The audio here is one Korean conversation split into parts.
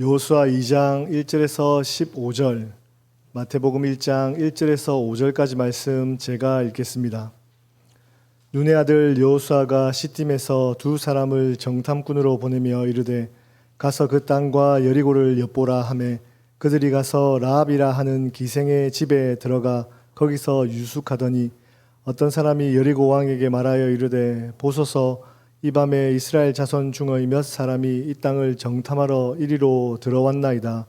여호수아 2장 1절에서 15절, 마태복음 1장 1절에서 5절까지 말씀 제가 읽겠습니다. 눈의 아들 여호수아가 시딤에서 두 사람을 정탐꾼으로 보내며 이르되 가서 그 땅과 여리고를 엿보라 하매 그들이 가서 라합이라 하는 기생의 집에 들어가 거기서 유숙하더니 어떤 사람이 여리고 왕에게 말하여 이르되 보소서 이 밤에 이스라엘 자손 중의 몇 사람이 이 땅을 정탐하러 이리로 들어왔나이다.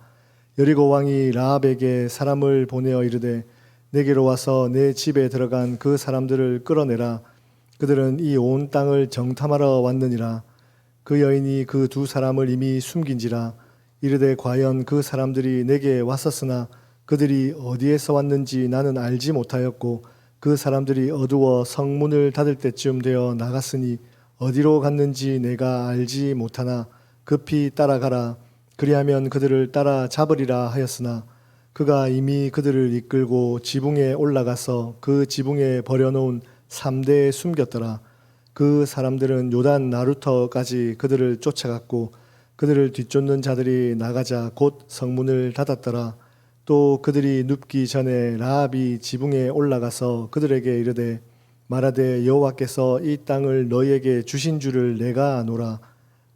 여리고 왕이 라합에게 사람을 보내어 이르되 내게로 와서 내 집에 들어간 그 사람들을 끌어내라. 그들은 이 온 땅을 정탐하러 왔느니라. 그 여인이 그 두 사람을 이미 숨긴지라. 이르되 과연 그 사람들이 내게 왔었으나 그들이 어디에서 왔는지 나는 알지 못하였고 그 사람들이 어두워 성문을 닫을 때쯤 되어 나갔으니 어디로 갔는지 내가 알지 못하나 급히 따라가라. 그리하면 그들을 따라 잡으리라 하였으나 그가 이미 그들을 이끌고 지붕에 올라가서 그 지붕에 버려놓은 삼대에 숨겼더라. 그 사람들은 요단 나루터까지 그들을 쫓아갔고 그들을 뒤쫓는 자들이 나가자 곧 성문을 닫았더라. 또 그들이 눕기 전에 라합이 지붕에 올라가서 그들에게 이르되 말하되 여호와께서 이 땅을 너희에게 주신 줄을 내가 아노라.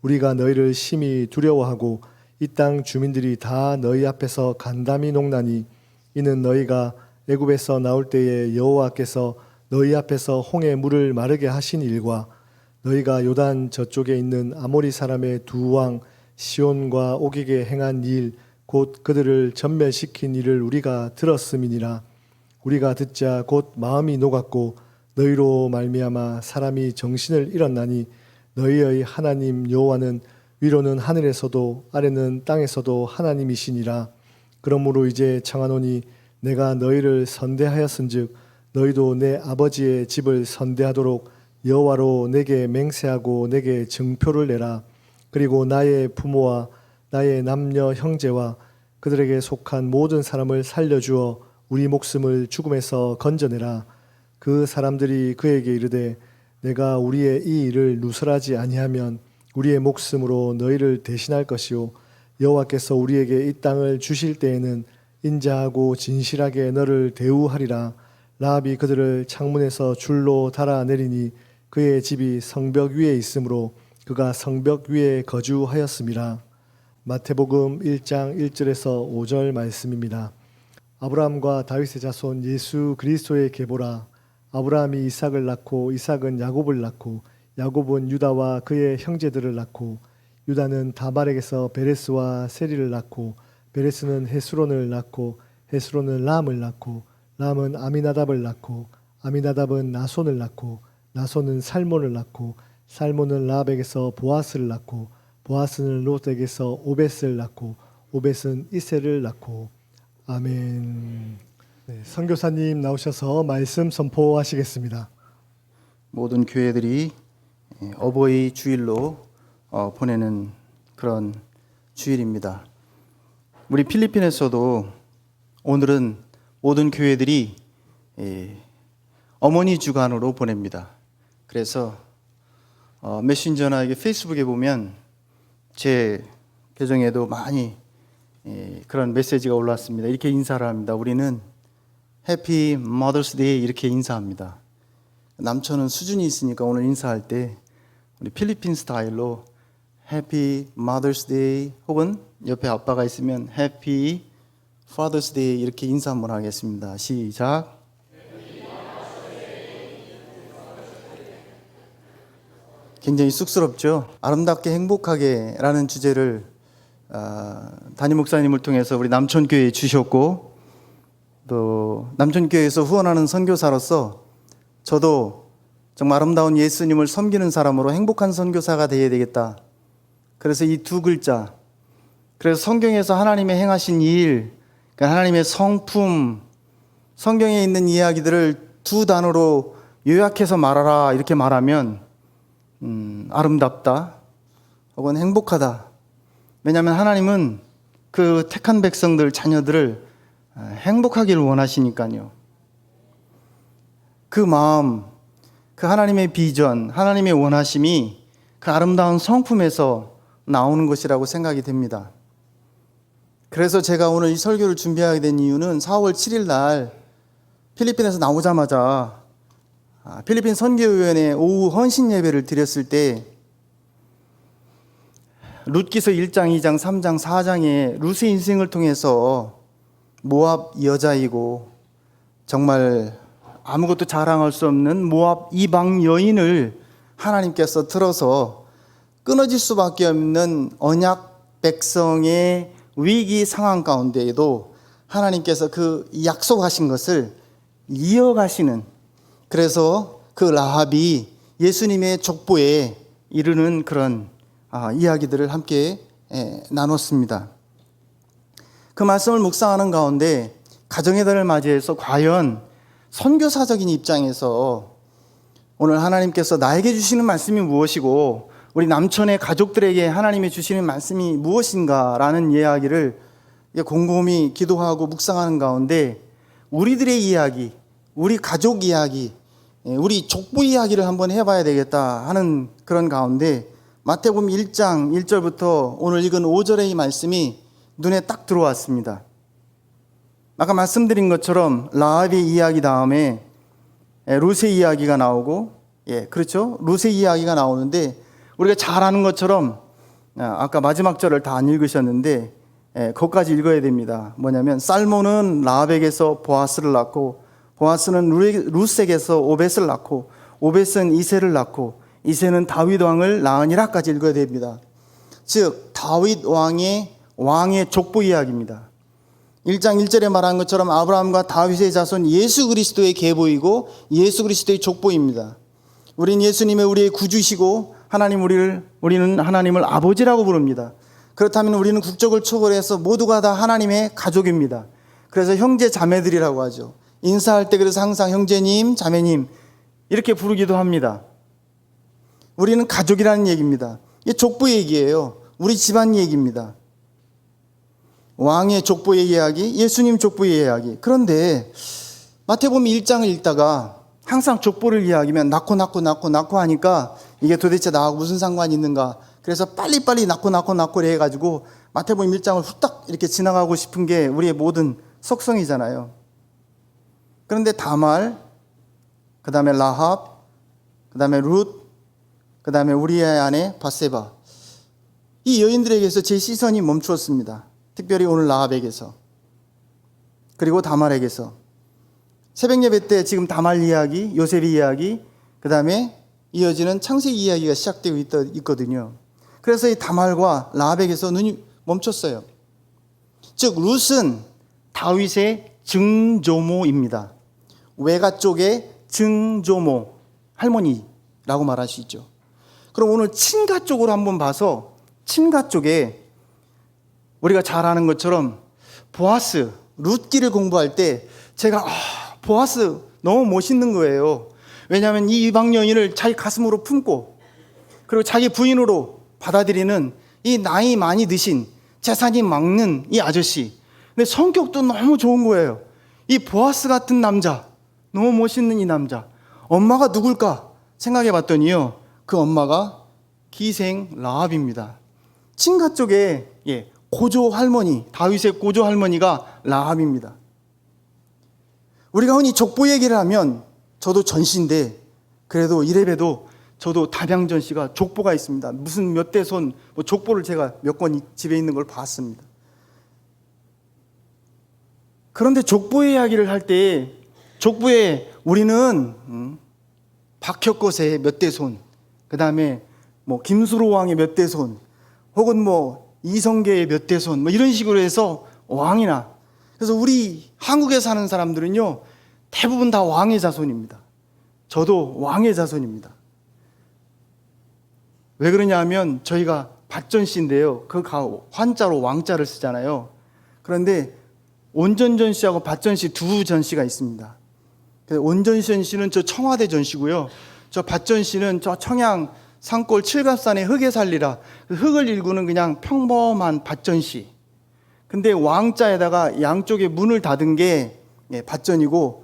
우리가 너희를 심히 두려워하고 이 땅 주민들이 다 너희 앞에서 간담이 녹나니 이는 너희가 애굽에서 나올 때에 여호와께서 너희 앞에서 홍해 물을 마르게 하신 일과 너희가 요단 저쪽에 있는 아모리 사람의 두 왕 시온과 옥에게 행한 일 곧 그들을 전멸시킨 일을 우리가 들었음이니라. 우리가 듣자 곧 마음이 녹았고 너희로 말미암아 사람이 정신을 잃었나니 너희의 하나님 여호와는 위로는 하늘에서도 아래는 땅에서도 하나님이시니라. 그러므로 이제 청하노니 내가 너희를 선대하였은즉 너희도 내 아버지의 집을 선대하도록 여호와로 내게 맹세하고 내게 증표를 내라. 그리고 나의 부모와 나의 남녀 형제와 그들에게 속한 모든 사람을 살려주어 우리 목숨을 죽음에서 건져내라. 그 사람들이 그에게 이르되 내가 우리의 이 일을 누설하지 아니하면 우리의 목숨으로 너희를 대신할 것이요 여호와께서 우리에게 이 땅을 주실 때에는 인자하고 진실하게 너를 대우하리라. 라합이 그들을 창문에서 줄로 달아내리니 그의 집이 성벽 위에 있으므로 그가 성벽 위에 거주하였음이라. 마태복음 1장 1절에서 5절 말씀입니다. 아브라함과 다윗의 자손 예수 그리스도의 계보라. 아브라함이 이삭을 낳고 이삭은 야곱을 낳고 야곱은 유다와 그의 형제들을 낳고 유다는 다말에게서 베레스와 세리를 낳고 베레스는 헤스론을 낳고 헤스론은 람을 낳고 람은 아미나답을 낳고 아미나답은 나손을 낳고 나손은 살몬을 낳고 살몬은 라합에게서 보아스를 낳고 보아스는 롯에게서 오벳을 낳고 오벳은 이세를 낳고. 아멘. 네, 선교사님 나오셔서 말씀 선포하시겠습니다. 모든 교회들이 어버이 주일로 보내는 그런 주일입니다. 우리 필리핀에서도 오늘은 모든 교회들이 어머니 주간으로 보냅니다. 그래서 메신저나 페이스북에 보면 제 계정에도 많이 그런 메시지가 올라왔습니다. 이렇게 인사를 합니다. 우리는 해피 머더스 데이 이렇게 인사합니다. 남편은 수준이 있으니까 오늘 인사할 때 우리 필리핀 스타일로 해피 머더스 데이 혹은 옆에 아빠가 있으면 해피 파더스 데이 이렇게 인사 한번 하겠습니다. 시작. 굉장히 쑥스럽죠. 아름답게 행복하게 라는 주제를 담임 목사님을 통해서 우리 남천교회에 주셨고 또 남천교회에서 후원하는 선교사로서 저도 정말 아름다운 예수님을 섬기는 사람으로 행복한 선교사가 되어야 되겠다. 그래서 이 두 글자, 그래서 성경에서 하나님의 행하신 일, 그러니까 하나님의 성품, 성경에 있는 이야기들을 두 단어로 요약해서 말하라 이렇게 말하면 아름답다 혹은 행복하다. 왜냐하면 하나님은 그 택한 백성들, 자녀들을 행복하기를 원하시니까요. 그 마음, 그 하나님의 비전, 하나님의 원하심이 그 아름다운 성품에서 나오는 것이라고 생각이 됩니다. 그래서 제가 오늘 이 설교를 준비하게 된 이유는 4월 7일 날 필리핀에서 나오자마자 필리핀 선교위원회 오후 헌신 예배를 드렸을 때 룻기서 1장, 2장, 3장, 4장에 룻의 인생을 통해서 모압 여자이고 정말 아무것도 자랑할 수 없는 모압 이방 여인을 하나님께서 들어서 끊어질 수밖에 없는 언약 백성의 위기 상황 가운데에도 하나님께서 그 약속하신 것을 이어가시는, 그래서 그 라합이 예수님의 족보에 이르는 그런 이야기들을 함께 나눴습니다. 그 말씀을 묵상하는 가운데 가정의 달을 맞이해서 과연 선교사적인 입장에서 오늘 하나님께서 나에게 주시는 말씀이 무엇이고 우리 남촌의 가족들에게 하나님이 주시는 말씀이 무엇인가라는 이야기를 곰곰이 기도하고 묵상하는 가운데 우리들의 이야기, 우리 가족 이야기, 우리 족보 이야기를 한번 해봐야 되겠다 하는 그런 가운데 마태복음 1장 1절부터 오늘 읽은 5절의 이 말씀이 눈에 딱 들어왔습니다. 아까 말씀드린 것처럼 라합의 이야기 다음에 룻의 이야기가 나오고, 그렇죠? 룻의 이야기가 나오는데 우리가 잘 아는 것처럼 아까 마지막 절을 다 안 읽으셨는데 거기까지 읽어야 됩니다. 뭐냐면 살몬은 라합에게서 보아스를 낳고 보아스는 룻에게서 오벳을 낳고 오벳은 이새를 낳고 이새는 다윗 왕을 낳으니라까지 읽어야 됩니다. 즉 다윗 왕의 족보 이야기입니다. 1장 1절에 말한 것처럼 아브라함과 다윗의 자손 예수 그리스도의 계보이고 예수 그리스도의 족보입니다. 우린 예수님의 우리의 구주시고 우리는 하나님을 아버지라고 부릅니다. 그렇다면 우리는 국적을 초월해서 모두가 다 하나님의 가족입니다. 그래서 형제 자매들이라고 하죠. 인사할 때 그래서 항상 형제님, 자매님 이렇게 부르기도 합니다. 우리는 가족이라는 얘기입니다. 이게 족보 얘기예요. 우리 집안 얘기입니다. 왕의 족보의 이야기, 예수님 족보의 이야기. 그런데 마태복음 1장을 읽다가 항상 족보를 이야기하면 낳고 하니까 이게 도대체 나하고 무슨 상관이 있는가. 그래서 빨리빨리 낳고 해가지고 마태복음 1장을 후딱 이렇게 지나가고 싶은 게 우리의 모든 속성이잖아요. 그런데 다말, 그 다음에 라합, 그 다음에 룻, 그 다음에 우리의 아내 바세바, 이 여인들에게서 제 시선이 멈추었습니다. 특별히 오늘 라합에게서, 그리고 다말에게서. 새벽 예배 때 지금 다말 이야기, 요셉 이야기, 그 다음에 이어지는 창세기 이야기가 시작되고 있거든요. 그래서 이 다말과 라합에게서 눈이 멈췄어요. 즉 룻은 다윗의 증조모입니다. 외가 쪽의 증조모, 할머니라고 말할 수 있죠. 그럼 오늘 친가 쪽으로 한번 봐서 친가 쪽에 우리가 잘 아는 것처럼 보아스, 룻기를 공부할 때 제가 보아스 너무 멋있는 거예요. 왜냐하면 이 이방 여인을 자기 가슴으로 품고 그리고 자기 부인으로 받아들이는 이 나이 많이 드신 재산이 많은 이 아저씨. 근데 성격도 너무 좋은 거예요. 이 보아스 같은 남자, 너무 멋있는 이 남자. 엄마가 누굴까 생각해 봤더니요, 그 엄마가 기생 라합입니다. 친가 쪽에 고조 할머니, 다윗의 고조 할머니가 라합입니다. 우리가 흔히 족보 얘기를 하면 저도 전씨인데 그래도 이래봬도 저도 담양전씨가 족보가 있습니다. 무슨 몇 대손 족보를 제가 몇 권 집에 있는 걸 봤습니다. 그런데 족보의 이야기를 할 때 족보에 우리는 박혁거세의 몇 대손, 그 다음에 김수로 왕의 몇 대손, 혹은 이성계의 몇 대손 이런 식으로 해서 왕이나, 그래서 우리 한국에 사는 사람들은요 대부분 다 왕의 자손입니다. 저도 왕의 자손입니다. 왜 그러냐 하면 저희가 밭전씨인데요, 그 환자로 왕자를 쓰잖아요. 그런데 온전전씨하고 밭전씨 두 전씨가 있습니다. 온전전씨는 저 청와대 전씨고요, 저 밭전씨는 저 청양 산골 칠갑산의 흙에 살리라, 흙을 일구는 그냥 평범한 밭전씨. 근데 왕자에다가 양쪽에 문을 닫은 게 밭전이고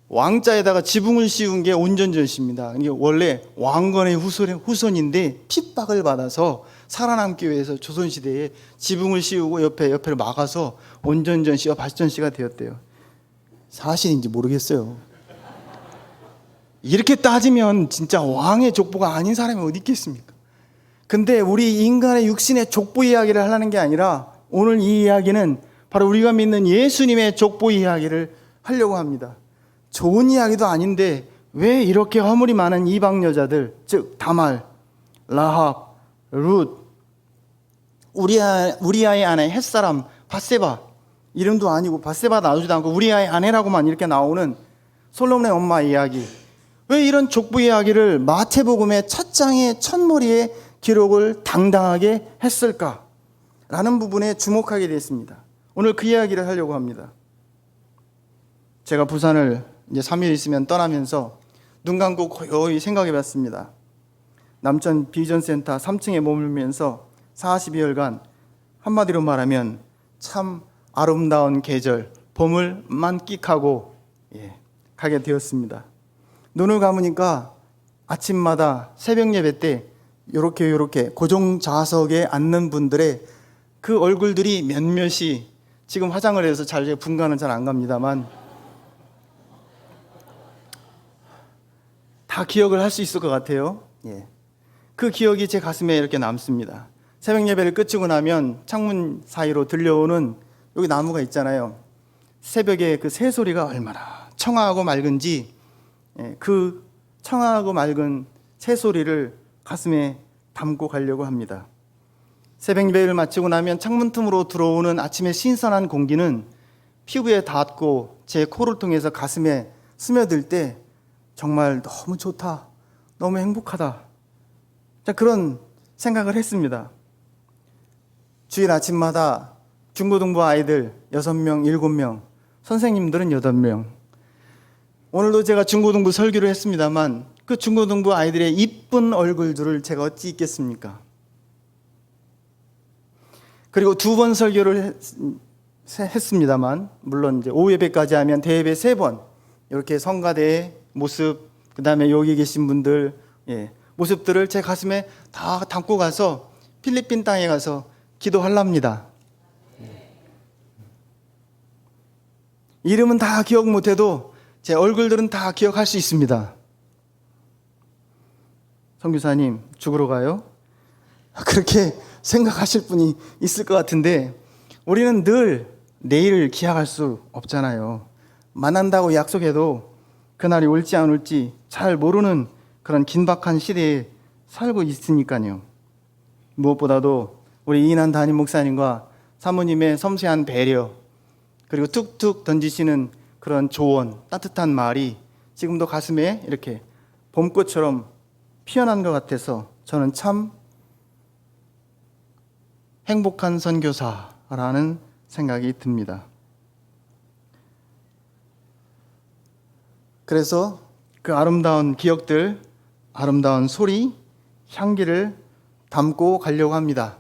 왕자에다가 지붕을 씌운 게 온전전씨입니다. 이게 원래 왕건의 후손인데 핍박을 받아서 살아남기 위해서 조선시대에 지붕을 씌우고 옆에를 막아서 온전전시와 발전시가 되었대요. 사실인지 모르겠어요. 이렇게 따지면 진짜 왕의 족보가 아닌 사람이 어디 있겠습니까? 근데 우리 인간의 육신의 족보 이야기를 하려는 게 아니라 오늘 이 이야기는 바로 우리가 믿는 예수님의 족보 이야기를 하려고 합니다. 좋은 이야기도 아닌데 왜 이렇게 허물이 많은 이방 여자들, 즉 다말, 라합, 룻, 우리아의 아내 햇사람, 밧세바, 이름도 아니고 밧세바 나오지도 않고 우리아의 아내라고만 이렇게 나오는 솔로몬의 엄마 이야기, 왜 이런 족보 이야기를 마태복음의 첫 장의 첫머리에 기록을 당당하게 했을까? 라는 부분에 주목하게 됐습니다. 오늘 그 이야기를 하려고 합니다. 제가 부산을 이제 3일 있으면 떠나면서 눈 감고 고요히 생각해 봤습니다. 남천 비전센터 3층에 머물면서 42일간 한마디로 말하면 참 아름다운 계절, 봄을 만끽하고 가게 되었습니다. 눈을 감으니까 아침마다 새벽 예배 때 요렇게 고정 좌석에 앉는 분들의 그 얼굴들이 몇몇이, 지금 화장을 해서 잘 분간은 잘 안 갑니다만 다 기억을 할 수 있을 것 같아요. 그 기억이 제 가슴에 이렇게 남습니다. 새벽 예배를 끝이고 나면 창문 사이로 들려오는 여기 나무가 있잖아요. 새벽에 그 새소리가 얼마나 청아하고 맑은지, 그 청아하고 맑은 새소리를 가슴에 담고 가려고 합니다. 새벽 예배를 마치고 나면 창문 틈으로 들어오는 아침의 신선한 공기는 피부에 닿고 제 코를 통해서 가슴에 스며들 때 정말 너무 좋다, 너무 행복하다, 그런 생각을 했습니다. 주일 아침마다 중고등부 아이들 6명, 7명, 선생님들은 8명. 오늘도 제가 중고등부 설교를 했습니다만 그 중고등부 아이들의 이쁜 얼굴들을 제가 어찌 잊겠습니까? 그리고 2번 설교를 했습니다만, 물론 이제 오후 예배까지 하면 대예배 3번, 이렇게 성가대의 모습, 그 다음에 여기 계신 분들 모습들을 제 가슴에 다 담고 가서 필리핀 땅에 가서 기도하랍니다. 이름은 다 기억 못해도 제 얼굴들은 다 기억할 수 있습니다. 선교사님, 죽으러 가요? 그렇게 생각하실 분이 있을 것 같은데 우리는 늘 내일을 기약할 수 없잖아요. 만난다고 약속해도 그날이 올지 안 올지 잘 모르는 그런 긴박한 시대에 살고 있으니까요. 무엇보다도 우리 이인한 담임 목사님과 사모님의 섬세한 배려, 그리고 툭툭 던지시는 그런 조언, 따뜻한 말이 지금도 가슴에 이렇게 봄꽃처럼 피어난 것 같아서 저는 참 행복한 선교사라는 생각이 듭니다. 그래서 그 아름다운 기억들, 아름다운 소리, 향기를 담고 가려고 합니다.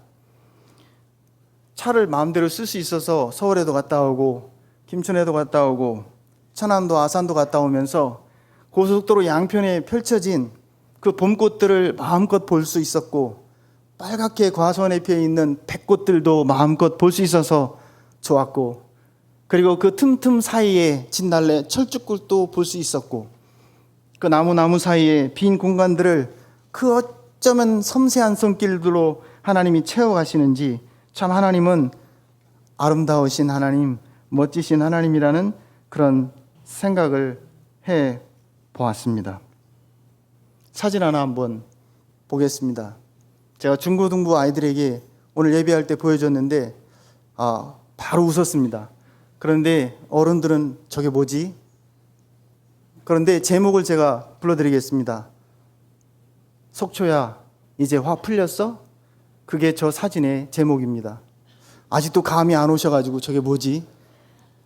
차를 마음대로 쓸 수 있어서 서울에도 갔다 오고 김천에도 갔다 오고 천안도 아산도 갔다 오면서 고속도로 양편에 펼쳐진 그 봄꽃들을 마음껏 볼 수 있었고, 빨갛게 과수원에 피어 있는 백꽃들도 마음껏 볼 수 있어서 좋았고, 그리고 그 틈틈 사이에 진달래, 철쭉꿀도 볼 수 있었고, 그 나무 사이에 빈 공간들을 그 어쩌면 섬세한 손길들로 하나님이 채워가시는지, 참 하나님은 아름다우신 하나님, 멋지신 하나님이라는 그런 생각을 해 보았습니다. 사진 하나 한번 보겠습니다. 제가 중고등부 아이들에게 오늘 예배할 때 보여줬는데 바로 웃었습니다. 그런데 어른들은 저게 뭐지? 그런데 제목을 제가 불러드리겠습니다. 속초야, 이제 화 풀렸어? 그게 저 사진의 제목입니다. 아직도 감이 안 오셔가지고 저게 뭐지?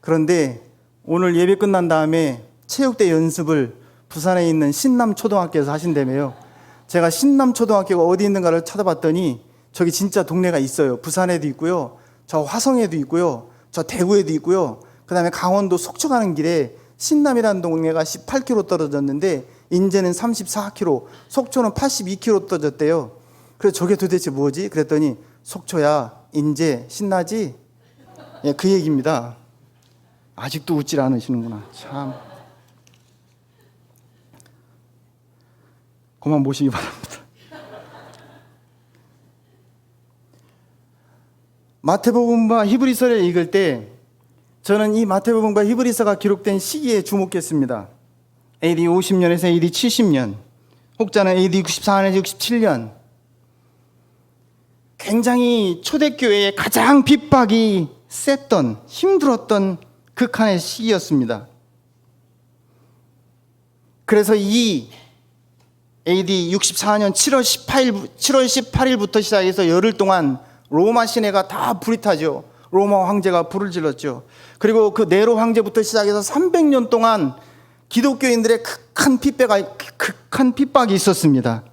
그런데 오늘 예배 끝난 다음에 체육대 연습을 부산에 있는 신남초등학교에서 하신다며요. 제가 신남초등학교가 어디 있는가를 찾아봤더니 저기 진짜 동네가 있어요. 부산에도 있고요, 저 화성에도 있고요, 저 대구에도 있고요, 그 다음에 강원도 속초 가는 길에 신남이라는 동네가 18km 떨어졌는데 인제는 34km, 속초는 82km 떨어졌대요. 그래서 저게 도대체 뭐지? 그랬더니 속초야 인제 신나지? 예, 그 얘기입니다. 아직도 웃질 않으시는구나. 참. 그만 모시기 바랍니다. 마태복음과 히브리서를 읽을 때 저는 이 마태복음과 히브리서가 기록된 시기에 주목했습니다. AD 50년에서 AD 70년, 혹자는 AD 94년에서 67년. 굉장히 초대교회의 가장 핍박이 셌던, 힘들었던 극한의 시기였습니다. 그래서 이 AD 64년 7월 18일부터 시작해서 열흘 동안 로마 시내가 다 불이 타죠. 로마 황제가 불을 질렀죠. 그리고 그 네로 황제부터 시작해서 300년 동안 기독교인들의 극한 핍박이 있었습니다.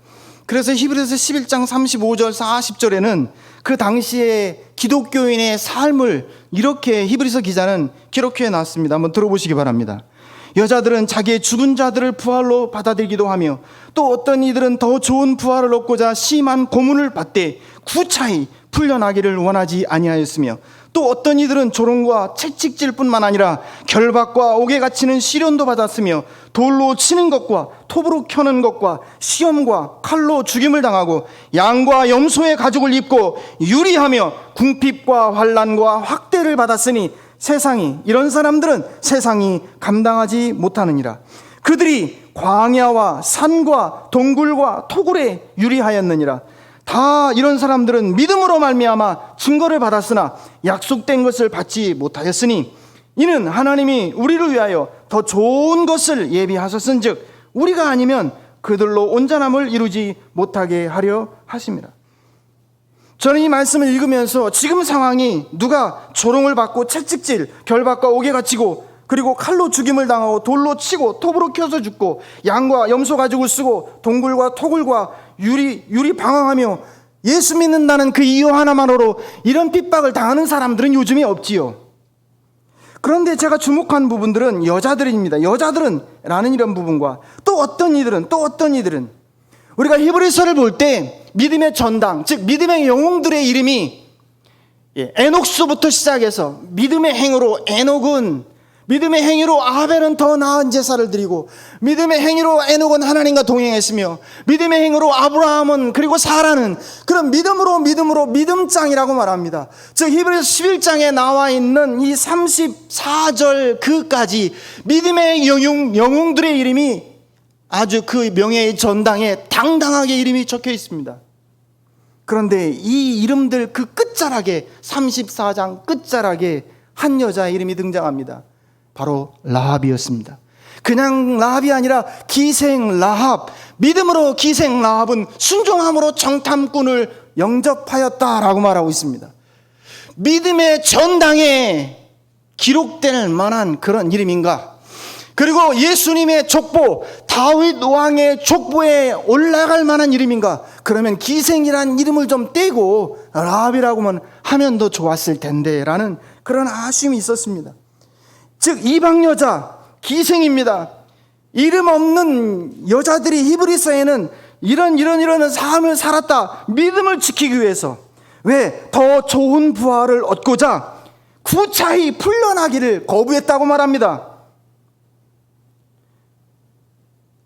그래서 히브리서 11장 35절 40절에는 그 당시에 기독교인의 삶을 이렇게 히브리서 기자는 기록해 놨습니다. 한번 들어보시기 바랍니다. 여자들은 자기의 죽은 자들을 부활로 받아들이기도 하며 또 어떤 이들은 더 좋은 부활을 얻고자 심한 고문을 받되 구차히 풀려나기를 원하지 아니하였으며 또 어떤 이들은 조롱과 채찍질 뿐만 아니라 결박과 옥에 갇히는 시련도 받았으며 돌로 치는 것과 톱으로 켜는 것과 시험과 칼로 죽임을 당하고 양과 염소의 가죽을 입고 유리하며 궁핍과 환난과 학대를 받았으니 이런 사람들은 세상이 감당하지 못하느니라. 그들이 광야와 산과 동굴과 토굴에 유리하였느니라. 다 이런 사람들은 믿음으로 말미암아 증거를 받았으나 약속된 것을 받지 못하였으니 이는 하나님이 우리를 위하여 더 좋은 것을 예비하셨은즉 우리가 아니면 그들로 온전함을 이루지 못하게 하려 하심이라. 저는 이 말씀을 읽으면서 지금 상황이 누가 조롱을 받고 채찍질, 결박과 옥에 갇히고 그리고 칼로 죽임을 당하고 돌로 치고 톱으로 켜서 죽고 양과 염소 가죽을 쓰고 동굴과 토굴과 유리 방황하며 예수 믿는다는 그 이유 하나만으로 이런 핍박을 당하는 사람들은 요즘에 없지요. 그런데 제가 주목한 부분들은 여자들입니다. 여자들은 라는 이런 부분과 또 어떤 이들은 우리가 히브리서를 볼 때 믿음의 전당, 즉 믿음의 영웅들의 이름이 에녹스부터 시작해서 믿음의 행위로 에녹은, 믿음의 행위로 아벨은 더 나은 제사를 드리고, 믿음의 행위로 에녹은 하나님과 동행했으며, 믿음의 행위로 아브라함은, 그리고 사라는 그런 믿음으로 믿음장이라고 말합니다. 즉 히브리서 11장에 나와 있는 이 34절 그까지 믿음의 영웅들의 이름이 아주 그 명예의 전당에 당당하게 이름이 적혀 있습니다. 그런데 이 이름들 그 끝자락에 34장 끝자락에 한 여자의 이름이 등장합니다. 바로 라합이었습니다. 그냥 라합이 아니라 기생 라합, 믿음으로 기생 라합은 순종함으로 정탐꾼을 영접하였다라고 말하고 있습니다. 믿음의 전당에 기록될 만한 그런 이름인가? 그리고 예수님의 족보, 다윗 왕의 족보에 올라갈 만한 이름인가? 그러면 기생이란 이름을 좀 떼고 라합이라고만 하면 더 좋았을 텐데 라는 그런 아쉬움이 있었습니다. 즉 이방 여자, 기생입니다. 이름 없는 여자들이 히브리서에는 이런 삶을 살았다. 믿음을 지키기 위해서. 왜? 더 좋은 부활을 얻고자 구차히 풀려나기를 거부했다고 말합니다.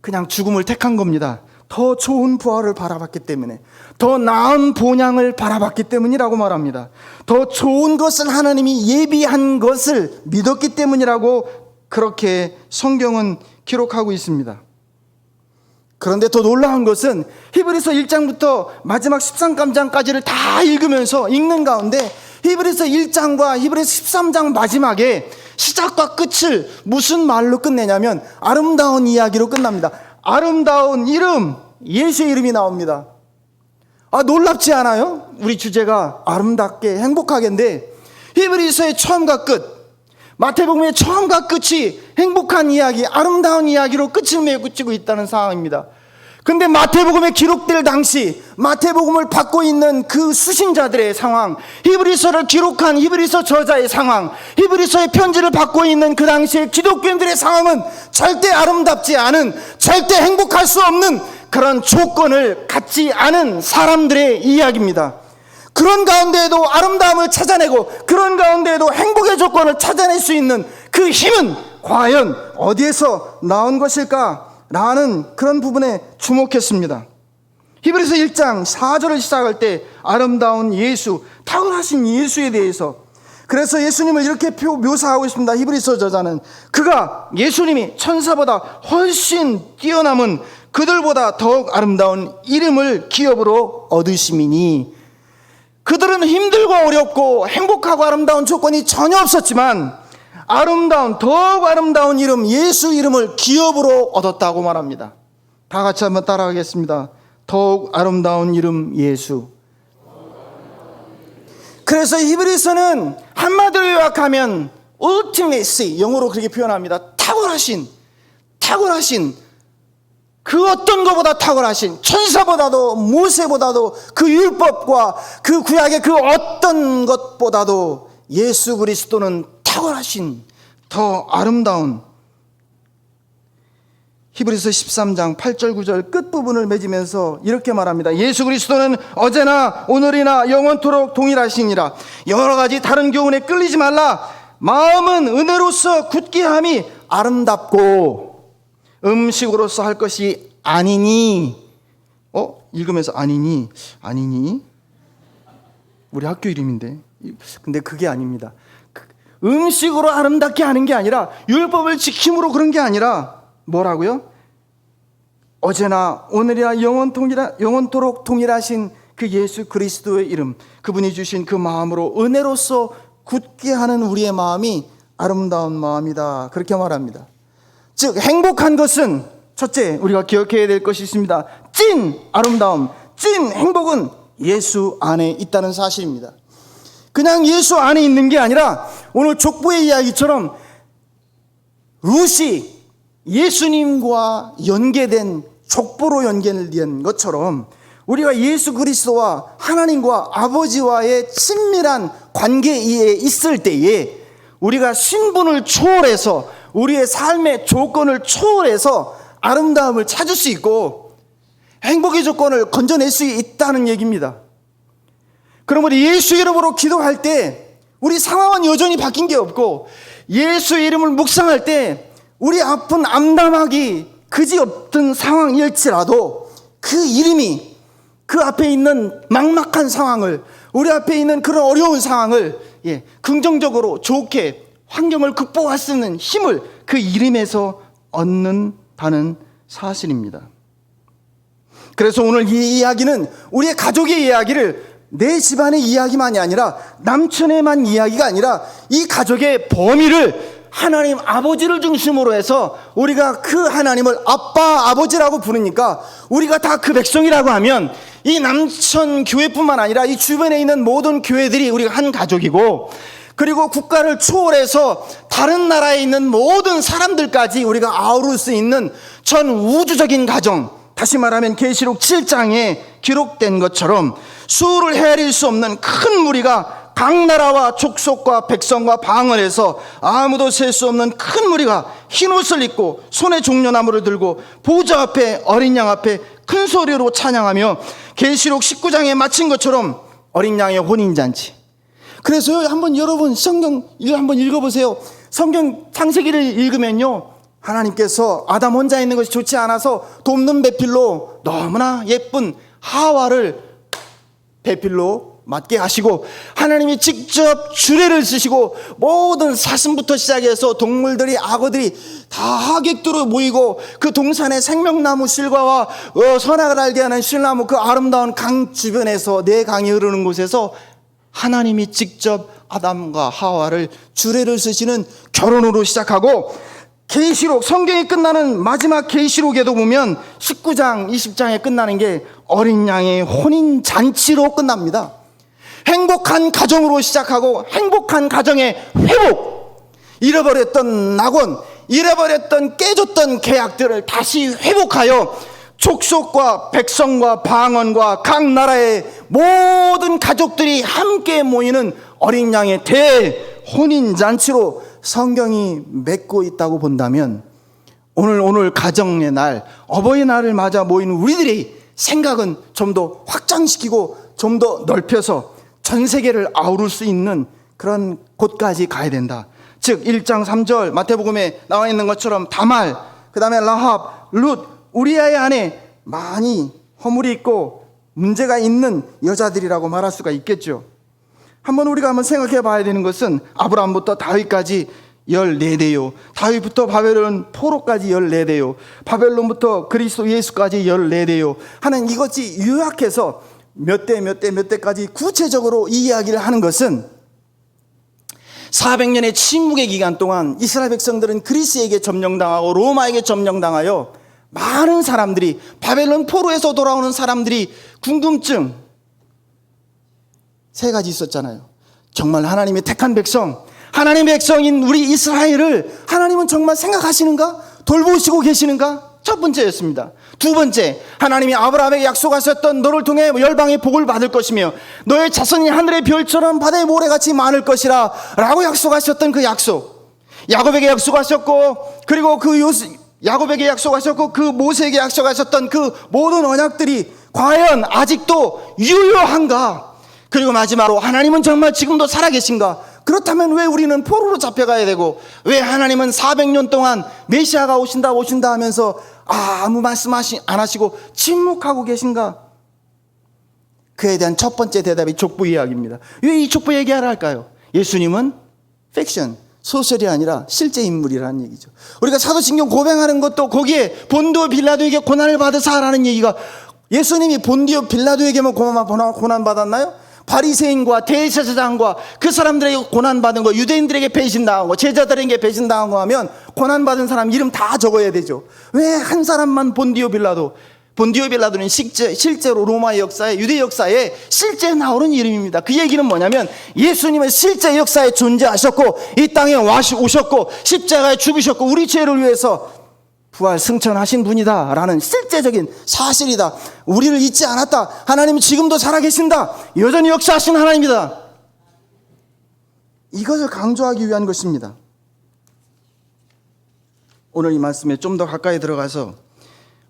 그냥 죽음을 택한 겁니다. 더 좋은 부활을 바라봤기 때문에, 더 나은 본향을 바라봤기 때문이라고 말합니다. 더 좋은 것을 하나님이 예비한 것을 믿었기 때문이라고 그렇게 성경은 기록하고 있습니다. 그런데 더 놀라운 것은 히브리서 1장부터 마지막 13장까지를 다 읽는 가운데 히브리서 1장과 히브리서 13장 마지막에 시작과 끝을 무슨 말로 끝내냐면 아름다운 이야기로 끝납니다. 아름다운 이름, 예수의 이름이 나옵니다. 놀랍지 않아요? 우리 주제가 아름답게 행복하게인데 히브리서의 처음과 끝, 마태복음의 처음과 끝이 행복한 이야기, 아름다운 이야기로 끝을 맺고 있다는 상황입니다. 근데 마태복음에 기록될 당시 마태복음을 받고 있는 그 수신자들의 상황, 히브리서를 기록한 히브리서 저자의 상황, 히브리서의 편지를 받고 있는 그 당시의 기독교인들의 상황은 절대 아름답지 않은, 절대 행복할 수 없는 그런 조건을 갖지 않은 사람들의 이야기입니다. 그런 가운데에도 아름다움을 찾아내고 그런 가운데에도 행복의 조건을 찾아낼 수 있는 그 힘은 과연 어디에서 나온 것일까? 라는 그런 부분에 주목했습니다. 히브리서 1장 4절을 시작할 때 아름다운 예수, 탁월하신 예수에 대해서, 그래서 예수님을 이렇게 묘사하고 있습니다. 히브리서 저자는 그가, 예수님이 천사보다 훨씬 뛰어남은 그들보다 더욱 아름다운 이름을 기업으로 얻으심이니, 그들은 힘들고 어렵고 행복하고 아름다운 조건이 전혀 없었지만 더욱 아름다운 이름, 예수 이름을 기업으로 얻었다고 말합니다. 다 같이 한번 따라하겠습니다. 더욱 아름다운 이름 예수. 그래서 히브리서는 한마디로 요약하면 ultimacy, 영어로 그렇게 표현합니다. 탁월하신 그 어떤 것보다 탁월하신, 천사보다도 모세보다도 그 율법과 그 구약의 그 어떤 것보다도 예수 그리스도는 탁월하신, 더 아름다운. 히브리서 13장 8절 9절 끝부분을 맺으면서 이렇게 말합니다. 예수 그리스도는 어제나 오늘이나 영원토록 동일하시니라. 여러 가지 다른 교훈에 끌리지 말라. 마음은 은혜로서 굳게 함이 아름답고 음식으로서 할 것이 아니니. 읽으면서 아니니 우리 학교 이름인데. 근데 그게 아닙니다. 음식으로 아름답게 하는 게 아니라, 율법을 지킴으로 그런 게 아니라 뭐라고요? 어제나 오늘이나 영원토록 동일하신 그 예수 그리스도의 이름, 그분이 주신 그 마음으로 은혜로서 굳게 하는 우리의 마음이 아름다운 마음이다. 그렇게 말합니다. 즉 행복한 것은 첫째 우리가 기억해야 될 것이 있습니다. 찐 아름다움, 찐 행복은 예수 안에 있다는 사실입니다. 그냥 예수 안에 있는 게 아니라 오늘 족보의 이야기처럼 룻이 예수님과 연계된, 족보로 연계된 것처럼 우리가 예수 그리스도와 하나님과 아버지와의 친밀한 관계에 있을 때에 우리가 신분을 초월해서, 우리의 삶의 조건을 초월해서 아름다움을 찾을 수 있고 행복의 조건을 건져낼 수 있다는 얘기입니다. 그럼 우리 예수 이름으로 기도할 때 우리 상황은 여전히 바뀐 게 없고, 예수 이름을 묵상할 때 우리 앞은 암담하기 그지없던 상황일지라도 그 이름이 그 앞에 있는 막막한 상황을, 우리 앞에 있는 그런 어려운 상황을 긍정적으로 좋게 환경을 극복할 수 있는 힘을 그 이름에서 얻는다는 사실입니다. 그래서 오늘 이 이야기는 우리의 가족의 이야기를, 내 집안의 이야기만이 아니라, 남편의만 이야기가 아니라 이 가족의 범위를 하나님 아버지를 중심으로 해서, 우리가 그 하나님을 아빠 아버지라고 부르니까 우리가 다 그 백성이라고 하면 이 남천 교회뿐만 아니라 이 주변에 있는 모든 교회들이 우리가 한 가족이고, 그리고 국가를 초월해서 다른 나라에 있는 모든 사람들까지 우리가 아우를 수 있는 전 우주적인 가정, 다시 말하면 계시록 7장에 기록된 것처럼 수를 헤아릴 수 없는 큰 무리가 각 나라와 족속과 백성과 방언에서 아무도 셀 수 없는 큰 무리가 흰옷을 입고 손에 종려나무를 들고 보좌 앞에 어린 양 앞에 큰 소리로 찬양하며 계시록 19장에 마친 것처럼 어린 양의 혼인잔치. 그래서 한번 여러분 성경 한번 읽어보세요. 성경 창세기를 읽으면요, 하나님께서 아담 혼자 있는 것이 좋지 않아서 돕는 배필로 너무나 예쁜 하와를 배필로 맞게 하시고, 하나님이 직접 주례를 쓰시고 모든 사슴부터 시작해서 동물들이, 악어들이 다 하객도로 모이고 그 동산의 생명나무 실과와 선악을 알게 하는 실나무, 그 아름다운 강 주변에서, 네 강이 흐르는 곳에서 하나님이 직접 아담과 하와를 주례를 쓰시는 결혼으로 시작하고, 계시록, 성경이 끝나는 마지막 계시록에도 보면 19장 20장에 끝나는 게 어린 양의 혼인잔치로 끝납니다. 행복한 가정으로 시작하고 행복한 가정의 회복, 잃어버렸던 낙원, 잃어버렸던 깨졌던 계약들을 다시 회복하여 족속과 백성과 방언과 각 나라의 모든 가족들이 함께 모이는 어린 양의 대혼인잔치로 성경이 맺고 있다고 본다면, 오늘 가정의 날, 어버이날을 맞아 모인 우리들의 생각은 좀 더 확장시키고 좀 더 넓혀서 전 세계를 아우를 수 있는 그런 곳까지 가야 된다. 즉 1장 3절 마태복음에 나와 있는 것처럼 다말, 그 다음에 라합, 룻, 우리아의 안에 많이 허물이 있고 문제가 있는 여자들이라고 말할 수가 있겠죠. 우리가 한번 생각해 봐야 되는 것은 아브라함부터 다윗까지 14대요, 다윗부터 바벨론 포로까지 14대요, 바벨론부터 그리스도 예수까지 14대요 하는 이것이 요약해서 몇 대까지 구체적으로 이 이야기를 하는 것은 400년의 침묵의 기간 동안 이스라엘 백성들은 그리스에게 점령당하고 로마에게 점령당하여 많은 사람들이, 바벨론 포로에서 돌아오는 사람들이 궁금증 3가지 있었잖아요. 정말 하나님의 택한 백성, 하나님의 백성인 우리 이스라엘을 하나님은 정말 생각하시는가? 돌보시고 계시는가? 첫 번째였습니다. 두 번째, 하나님이 아브라함에게 약속하셨던 너를 통해 열방의 복을 받을 것이며 너의 자손이 하늘의 별처럼 바다의 모래같이 많을 것이라 라고 약속하셨던 그 약속, 야곱에게 약속하셨고, 그리고 야곱에게 약속하셨고 그 모세에게 약속하셨던 그 모든 언약들이 과연 아직도 유효한가? 그리고 마지막으로 하나님은 정말 지금도 살아계신가? 그렇다면 왜 우리는 포로로 잡혀가야 되고, 왜 하나님은 400년 동안 메시아가 오신다 하면서 아무 말씀 안 하시고 침묵하고 계신가? 그에 대한 첫 번째 대답이 족보 이야기입니다. 왜 이 족보 얘기하라 할까요? 예수님은 픽션, 소설이 아니라 실제 인물이라는 얘기죠. 우리가 사도신경 고백하는 것도 거기에 본디오 빌라도에게 고난을 받으사라는 얘기가, 예수님이 본디오 빌라도에게만 고난 받았나요? 바리새인과 대제사장과 그 사람들에게 고난받은 거, 유대인들에게 배신당한 거, 제자들에게 배신당한 거 하면 고난받은 사람 이름 다 적어야 되죠. 왜 한 사람만 본디오 빌라도? 본디오 빌라도는 실제로 로마 역사에, 유대 역사에 실제 나오는 이름입니다. 그 얘기는 뭐냐면 예수님은 실제 역사에 존재하셨고 이 땅에 오셨고 십자가에 죽으셨고 우리 죄를 위해서 부활 승천하신 분이다 라는 실제적인 사실이다. 우리를 잊지 않았다. 하나님은 지금도 살아계신다. 여전히 역사하신 하나님이다. 이것을 강조하기 위한 것입니다. 오늘 이 말씀에 좀 더 가까이 들어가서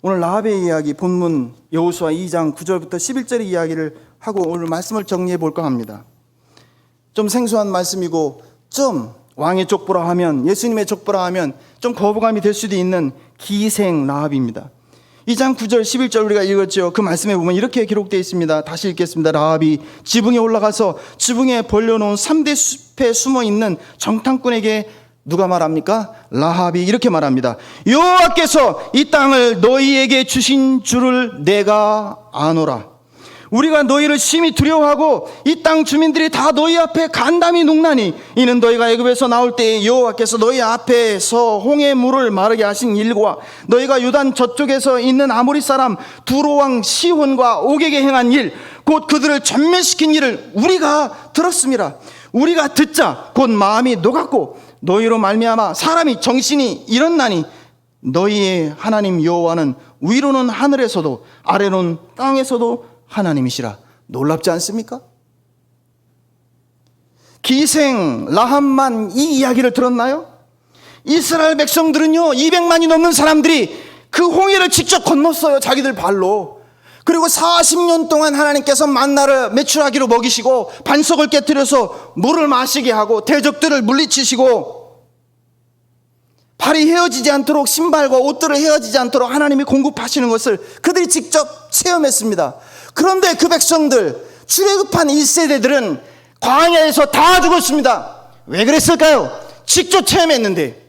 오늘 라합의 이야기, 본문 여호수아 2장 9절부터 11절의 이야기를 하고 오늘 말씀을 정리해 볼까 합니다. 좀 생소한 말씀이고 좀 왕의 족보라 하면, 예수님의 족보라 하면 좀 거부감이 될 수도 있는 기생 라합입니다. 2장 9절 11절 우리가 읽었죠. 그 말씀에 보면 이렇게 기록되어 있습니다. 다시 읽겠습니다. 라합이 지붕에 올라가서 지붕에 벌려놓은 3대 숲에 숨어있는 정탐꾼에게 누가 말합니까? 라합이 이렇게 말합니다. 여호와께서 이 땅을 너희에게 주신 줄을 내가 아노라. 우리가 너희를 심히 두려워하고 이 땅 주민들이 다 너희 앞에 간담이 녹나니 이는 너희가 애굽에서 나올 때에 여호와께서 너희 앞에서 홍해 물을 마르게 하신 일과 너희가 요단 저쪽에서 있는 아모리 사람 두로 왕 시혼과 옥에게 행한 일, 곧 그들을 전멸시킨 일을 우리가 들었습니다. 우리가 듣자 곧 마음이 녹았고 너희로 말미암아 사람이 정신이 일어나니 너희의 하나님 여호와는 위로는 하늘에서도 아래로는 땅에서도 하나님이시라. 놀랍지 않습니까? 기생 라합만 이 이야기를 들었나요? 이스라엘 백성들은요, 200만이 넘는 사람들이 그 홍해를 직접 건넜어요. 자기들 발로. 그리고 40년 동안 하나님께서 만나를 메추라기로 먹이시고 반석을 깨뜨려서 물을 마시게 하고 대적들을 물리치시고 발이 헤어지지 않도록, 신발과 옷들을 헤어지지 않도록 하나님이 공급하시는 것을 그들이 직접 체험했습니다. 그런데 그 백성들, 출애굽한 1세대들은 광야에서 다 죽었습니다. 왜 그랬을까요? 직접 체험했는데,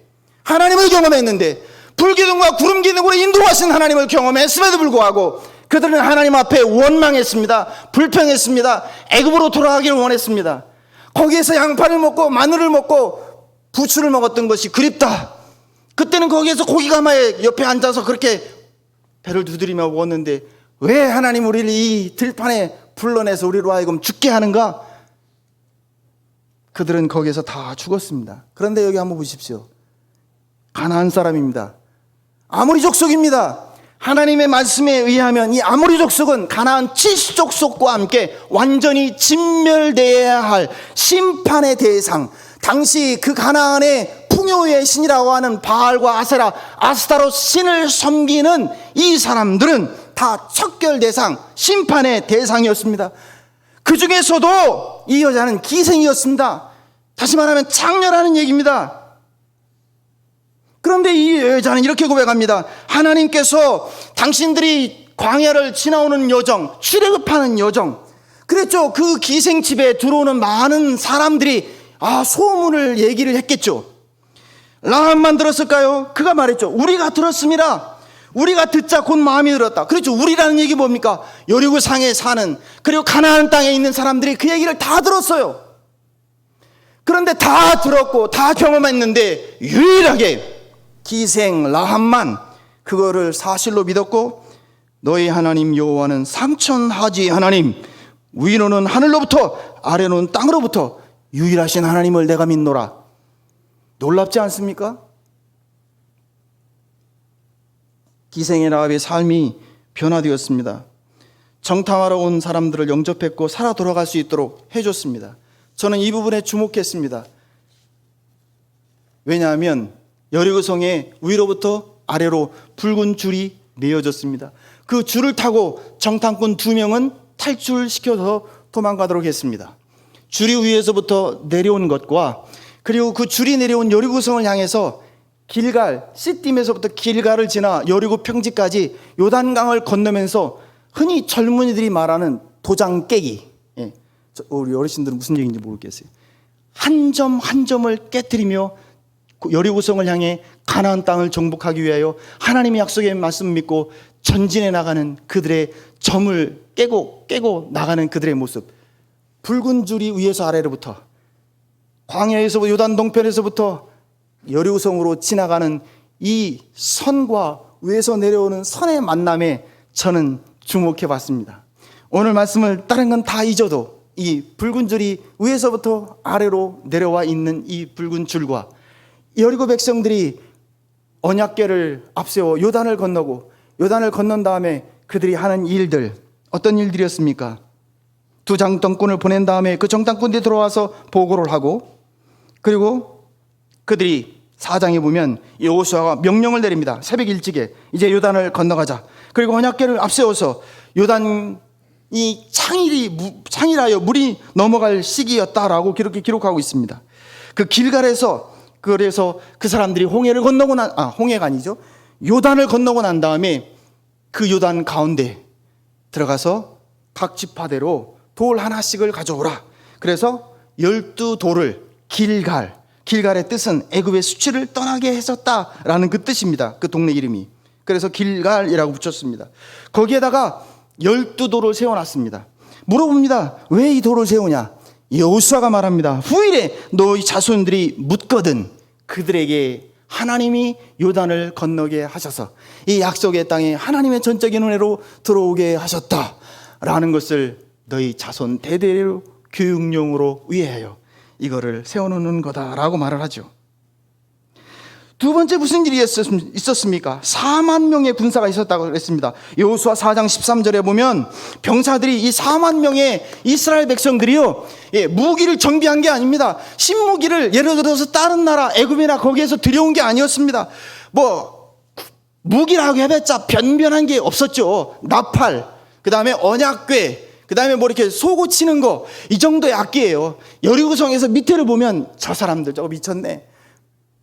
하나님을 경험했는데, 불기둥과 구름기둥으로 인도하신 하나님을 경험했음에도 불구하고 그들은 하나님 앞에 원망했습니다. 불평했습니다. 애굽으로 돌아가기를 원했습니다. 거기에서 양파를 먹고 마늘을 먹고 부추를 먹었던 것이 그립다. 그때는 거기에서 고기가마에 옆에 앉아서 그렇게 배를 두드리며 먹었는데 왜 하나님 우리를 이 들판에 불러내서 우리로 하여금 죽게 하는가? 그들은 거기에서 다 죽었습니다. 그런데 여기 한번 보십시오. 가나안 사람입니다. 아모리 족속입니다. 하나님의 말씀에 의하면 이 아모리 족속은 가나안 70족속과 함께 완전히 진멸되어야 할 심판의 대상, 당시 그 가나안의 풍요의 신이라고 하는 바알과 아세라, 아스타롯 신을 섬기는 이 사람들은 다 척결 대상, 심판의 대상이었습니다. 그 중에서도 이 여자는 기생이었습니다. 다시 말하면 장녀라는 얘기입니다. 그런데 이 여자는 이렇게 고백합니다. 하나님께서 당신들이 광야를 지나오는 여정, 출애굽하는 여정, 그랬죠. 그 기생집에 들어오는 많은 사람들이 소문을 얘기를 했겠죠. 라합만 들었을까요? 그가 말했죠. 우리가 들었습니다. 우리가 듣자 곧 마음이 들었다. 그렇죠. 우리라는 얘기 뭡니까? 여리고성에 사는, 그리고 가나안 땅에 있는 사람들이 그 얘기를 다 들었어요. 그런데 다 들었고 다 경험했는데 유일하게 기생 라합만 그거를 사실로 믿었고, 너희 하나님 여호와는 삼천하지의 하나님, 위로는 하늘로부터 아래로는 땅으로부터 유일하신 하나님을 내가 믿노라. 놀랍지 않습니까? 기생의 라합의 삶이 변화되었습니다. 정탐하러 온 사람들을 영접했고 살아 돌아갈 수 있도록 해줬습니다. 저는 이 부분에 주목했습니다. 왜냐하면 여리고성의 위로부터 아래로 붉은 줄이 메어졌습니다. 그 줄을 타고 정탐꾼 2명은 탈출시켜서 도망가도록 했습니다. 줄이 위에서부터 내려온 것과 그리고 그 줄이 내려온 여리고성을 향해서 길갈, 시딤에서부터 길갈을 지나 여리고 평지까지 요단강을 건너면서 흔히 젊은이들이 말하는 도장 깨기, 우리 어르신들은 무슨 얘기인지 모르겠어요. 한 점 한 점을 깨뜨리며 여리고성을 향해 가나안 땅을 정복하기 위하여 하나님의 약속의 말씀 믿고 전진해 나가는 그들의 점을 깨고 나가는 그들의 모습. 붉은 줄이 위에서 아래로부터, 광야에서부터, 요단 동편에서부터 여리고성으로 지나가는 이 선과 위에서 내려오는 선의 만남에 저는 주목해 봤습니다. 오늘 말씀을 다른 건 다 잊어도 이 붉은 줄이 위에서부터 아래로 내려와 있는 이 붉은 줄과 여리고 백성들이 언약궤를 앞세워 요단을 건너고, 요단을 건넌 다음에 그들이 하는 일들, 어떤 일들이었습니까? 2 정탐꾼을 보낸 다음에 그 정탐꾼들이 들어와서 보고를 하고, 그리고 그들이 4장에 보면 여호수아가 명령을 내립니다. 새벽 일찍에 이제 요단을 건너가자. 그리고 언약궤를 앞세워서 요단이 창일하여 물이 넘어갈 시기였다라고 그렇게 기록하고 있습니다. 그 길갈에서, 그래서 그 사람들이 홍해를 건너고 홍해가 아니죠. 요단을 건너고 난 다음에 그 요단 가운데 들어가서 각 지파대로 돌 하나씩을 가져오라. 그래서 12돌을 길갈의 뜻은 애굽의 수치를 떠나게 했었다라는 그 뜻입니다. 그 동네 이름이. 그래서 길갈이라고 붙였습니다. 거기에다가 12돌을 세워놨습니다. 물어봅니다. 왜 이 돌을 세우냐? 여호수아가 말합니다. 후일에 너희 자손들이 묻거든 그들에게 하나님이 요단을 건너게 하셔서 이 약속의 땅에 하나님의 전적인 은혜로 들어오게 하셨다라는 것을 너희 자손 대대로 교육용으로 위하여 이거를 세워놓는 거다라고 말을 하죠. 두 번째 무슨 일이 있었습니까? 4만 명의 군사가 있었다고 그랬습니다. 여호수아 4장 13절에 보면 병사들이 이 4만 명의 이스라엘 백성들이요, 무기를 정비한 게 아닙니다. 신무기를 예를 들어서 다른 나라 애굽이나 거기에서 들여온 게 아니었습니다. 무기라고 해봤자 변변한 게 없었죠. 나팔, 그 다음에 언약궤, 그 다음에 이렇게 쏘고 치는 거, 이 정도의 악기예요. 여리고성에서 밑에를 보면 저 사람들 저거 미쳤네,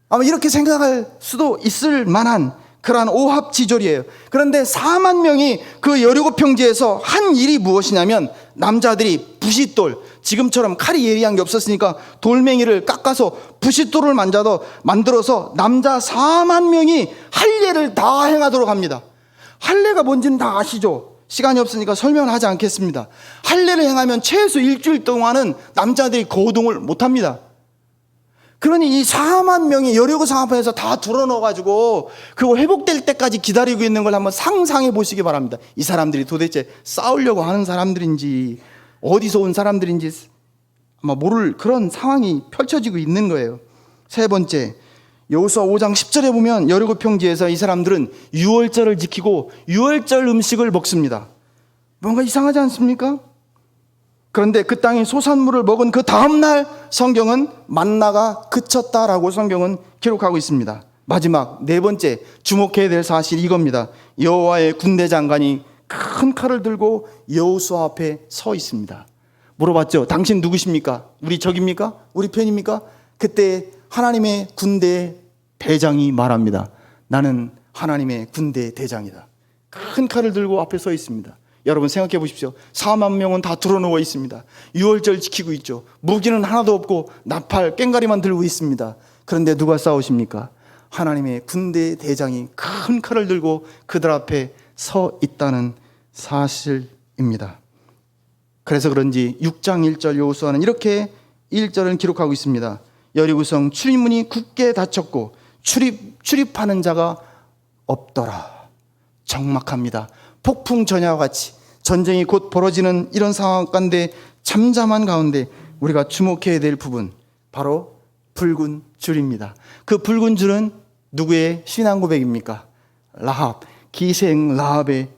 아마 이렇게 생각할 수도 있을 만한 그러한 오합지졸이에요. 그런데 4만 명이 그 여리고 평지에서 한 일이 무엇이냐면, 남자들이 부싯돌, 지금처럼 칼이 예리한 게 없었으니까 돌멩이를 깎아서 부싯돌을 만들어서 남자 4만 명이 할례를 다 행하도록 합니다. 할례가 뭔지는 다 아시죠? 시간이 없으니까 설명을 하지 않겠습니다. 할례를 행하면 최소 일주일 동안은 남자들이 거동을 못합니다. 그러니 이 4만 명이 여리고성 앞에서 다 둘러넣어가지고 그거 회복될 때까지 기다리고 있는 걸 한번 상상해 보시기 바랍니다. 이 사람들이 도대체 싸우려고 하는 사람들인지 어디서 온 사람들인지 아마 모를 그런 상황이 펼쳐지고 있는 거예요. 세 번째, 여호수아 5장 10절에 보면 여리고 평지에서 이 사람들은 유월절을 지키고 유월절 음식을 먹습니다. 뭔가 이상하지 않습니까? 그런데 그 땅의 소산물을 먹은 그 다음날 성경은 만나가 그쳤다라고 성경은 기록하고 있습니다. 마지막 네 번째 주목해야 될 사실이 이겁니다. 여호와의 군대 장관이 큰 칼을 들고 여호수아 앞에 서 있습니다. 물어봤죠. 당신 누구십니까? 우리 적입니까? 우리 편입니까? 그때 하나님의 군대 대장이 말합니다. 나는 하나님의 군대 대장이다. 큰 칼을 들고 앞에 서 있습니다. 여러분 생각해 보십시오. 4만 명은 다 드러누워 있습니다. 유월절 지키고 있죠. 무기는 하나도 없고 나팔, 꽹가리만 들고 있습니다. 그런데 누가 싸우십니까? 하나님의 군대 대장이 큰 칼을 들고 그들 앞에 서 있다는 사실입니다. 그래서 그런지 6장 1절 여호수아는 이렇게 1절을 기록하고 있습니다. 여리고성 출입문이 굳게 닫혔고 출입하는 자가 없더라. 적막합니다. 폭풍 전야와 같이 전쟁이 곧 벌어지는 이런 상황 가운데 잠잠한 가운데 우리가 주목해야 될 부분, 바로 붉은 줄입니다. 그 붉은 줄은 누구의 신앙 고백입니까? 라합, 기생 라합의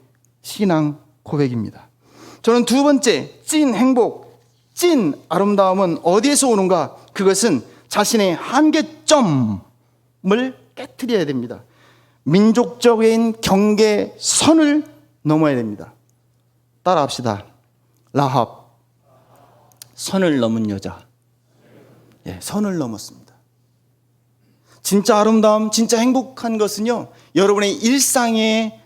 신앙 고백입니다. 저는 두 번째 찐 행복, 찐 아름다움은 어디에서 오는가? 그것은 자신의 한계점을 깨트려야 됩니다. 민족적인 경계선을 넘어야 됩니다. 따라합시다. 라합, 선을 넘은 여자. 선을 넘었습니다. 진짜 아름다움, 진짜 행복한 것은요, 여러분의 일상의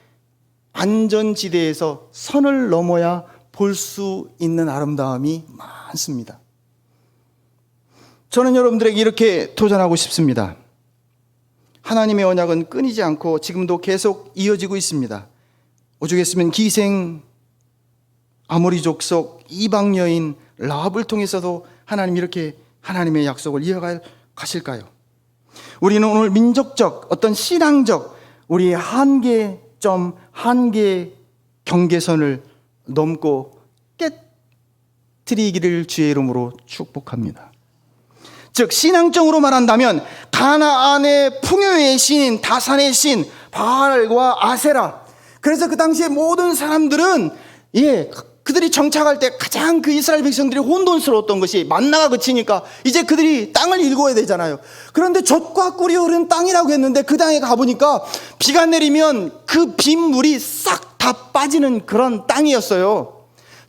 안전지대에서 선을 넘어야 볼 수 있는 아름다움이 많습니다. 저는 여러분들에게 이렇게 도전하고 싶습니다. 하나님의 언약은 끊이지 않고 지금도 계속 이어지고 있습니다. 오죽했으면 기생 아모리 족속 이방 여인 라합을 통해서도 하나님이 이렇게 하나님의 약속을 이어갈 가실까요? 우리는 오늘 민족적, 어떤 신앙적 우리의 한계점, 한계 경계선을 넘고 깨트리기를 주의 이름으로 축복합니다. 즉 신앙적으로 말한다면 가나안의 풍요의 신인 다산의 신 바알과 아세라, 그래서 그 당시에 모든 사람들은 그들이 정착할 때 가장 그 이스라엘 백성들이 혼돈스러웠던 것이 만나가 그치니까 이제 그들이 땅을 일궈야 되잖아요. 그런데 젖과 꿀이 흐르는 땅이라고 했는데 그 땅에 가보니까 비가 내리면 그 빗물이 싹 다 빠지는 그런 땅이었어요.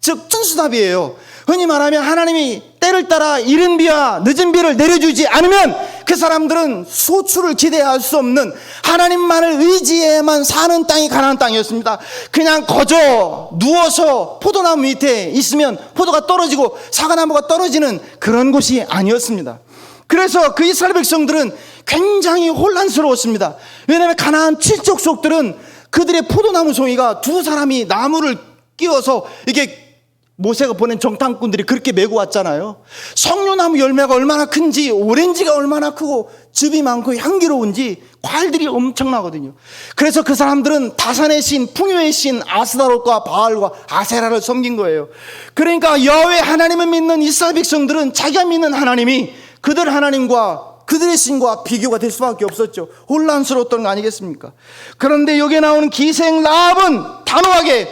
즉 천수답이에요. 흔히 말하면 하나님이 때를 따라 이른 비와 늦은 비를 내려주지 않으면 그 사람들은 소출을 기대할 수 없는 하나님만을 의지해야만 사는 땅이 가나안 땅이었습니다. 그냥 거저 누워서 포도나무 밑에 있으면 포도가 떨어지고 사과나무가 떨어지는 그런 곳이 아니었습니다. 그래서 그 이스라엘 백성들은 굉장히 혼란스러웠습니다. 왜냐하면 가나안 칠족속들은 그들의 포도나무 송이가 두 사람이 나무를 끼워서 이게 모세가 보낸 정탐꾼들이 그렇게 메고 왔잖아요. 석류나무 열매가 얼마나 큰지, 오렌지가 얼마나 크고 즙이 많고 향기로운지 과일들이 엄청나거든요. 그래서 그 사람들은 다산의 신, 풍요의 신 아스다롯과 바알과 아세라를 섬긴 거예요. 그러니까 여호와 하나님을 믿는 이스라엘 백성들은 자기가 믿는 하나님이 그들 하나님과 그들의 신과 비교가 될 수밖에 없었죠. 혼란스러웠던 거 아니겠습니까? 그런데 여기에 나오는 기생 라합은 단호하게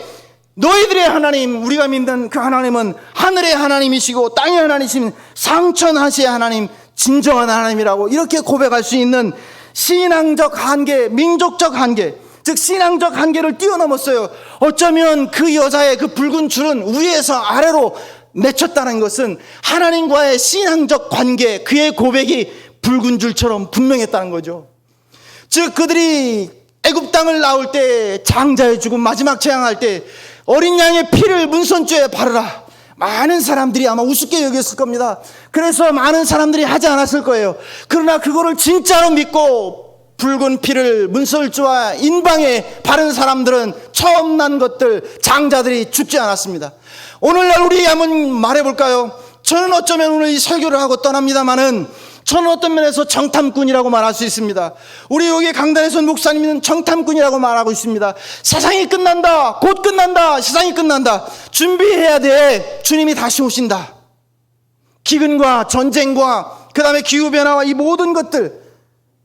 너희들의 하나님, 우리가 믿는 그 하나님은 하늘의 하나님이시고 땅의 하나님이신 상천하시의 하나님, 진정한 하나님이라고 이렇게 고백할 수 있는 신앙적 한계, 민족적 한계, 즉 신앙적 한계를 뛰어넘었어요. 어쩌면 그 여자의 그 붉은 줄은 위에서 아래로 맺혔다는 것은 하나님과의 신앙적 관계, 그의 고백이 붉은 줄처럼 분명했다는 거죠. 즉 그들이 애굽 땅을 나올 때, 장자의 죽음 마지막 재앙할 때 어린 양의 피를 문선죄에 바르라, 많은 사람들이 아마 우습게 여겼을 겁니다. 그래서 많은 사람들이 하지 않았을 거예요. 그러나 그거를 진짜로 믿고 붉은 피를 문설주와 인방에 바른 사람들은 처음 난 것들, 장자들이 죽지 않았습니다. 오늘날 우리 한번 말해볼까요? 저는 어쩌면 오늘 이 설교를 하고 떠납니다마는 저는 어떤 면에서 정탐꾼이라고 말할 수 있습니다. 우리 여기 강단에서 목사님은 정탐꾼이라고 말하고 있습니다. 세상이 끝난다, 곧 끝난다, 세상이 끝난다, 준비해야 돼, 주님이 다시 오신다. 기근과 전쟁과 그 다음에 기후변화와 이 모든 것들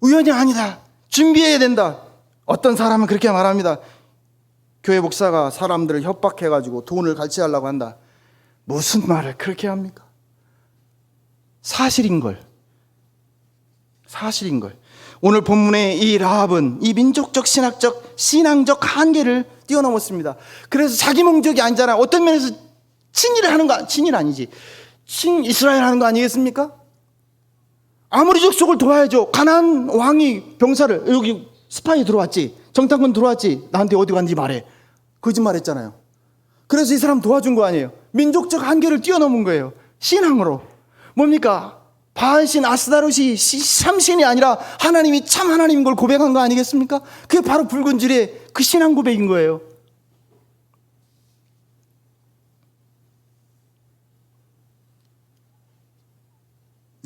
우연이 아니다, 준비해야 된다. 어떤 사람은 그렇게 말합니다. 교회 목사가 사람들을 협박해가지고 돈을 갈취하려고 한다. 무슨 말을 그렇게 합니까? 사실인걸. 오늘 본문의 이 라합은 이 민족적, 신앙적 한계를 뛰어넘었습니다. 그래서 자기 목적이 아니잖아. 어떤 면에서 친일을 하는 거, 친일 아니지, 친이스라엘 하는 거 아니겠습니까? 아무리 족속을 도와야죠. 가나안 왕이 병사를, 여기 스파이 들어왔지, 정탐꾼 들어왔지, 나한테 어디 갔는지 말해. 거짓말했잖아요. 그래서 이 사람 도와준 거 아니에요. 민족적 한계를 뛰어넘은 거예요. 신앙으로. 뭡니까? 바알신 아스다롯이 참신이 아니라 하나님이 참 하나님인 걸 고백한 거 아니겠습니까? 그게 바로 붉은 줄의 그 신앙 고백인 거예요.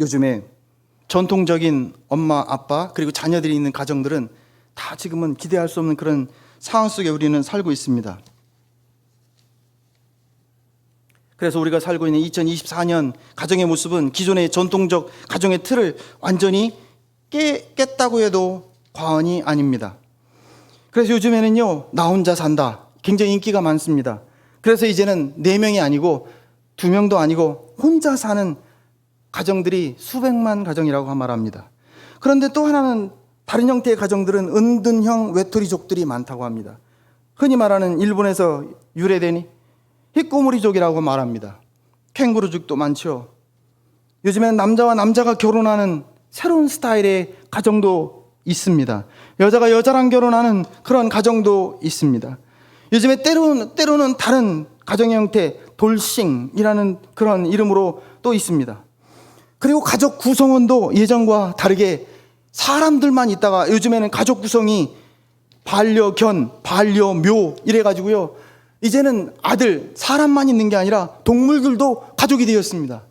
요즘에 전통적인 엄마, 아빠, 그리고 자녀들이 있는 가정들은 다 지금은 기대할 수 없는 그런 상황 속에 우리는 살고 있습니다. 그래서 우리가 살고 있는 2024년 가정의 모습은 기존의 전통적 가정의 틀을 완전히 깼다고 해도 과언이 아닙니다. 그래서 요즘에는요, 나 혼자 산다, 굉장히 인기가 많습니다. 그래서 이제는 4명이 아니고 2명도 아니고 혼자 사는 가정들이 수백만 가정이라고 말합니다. 그런데 또 하나는, 다른 형태의 가정들은 은둔형 외톨이족들이 많다고 합니다. 흔히 말하는 일본에서 유래된 히코모리족이라고 말합니다. 캥거루족도 많죠. 요즘에는 남자와 남자가 결혼하는 새로운 스타일의 가정도 있습니다. 여자가 여자랑 결혼하는 그런 가정도 있습니다. 요즘에 때로는 다른 가정의 형태, 돌싱이라는 그런 이름으로 또 있습니다. 그리고 가족 구성원도 예전과 다르게 사람들만 있다가 요즘에는 가족 구성이 반려견, 반려묘 이래가지고요, 이제는 아들, 사람만 있는 게 아니라 동물들도 가족이 되었습니다.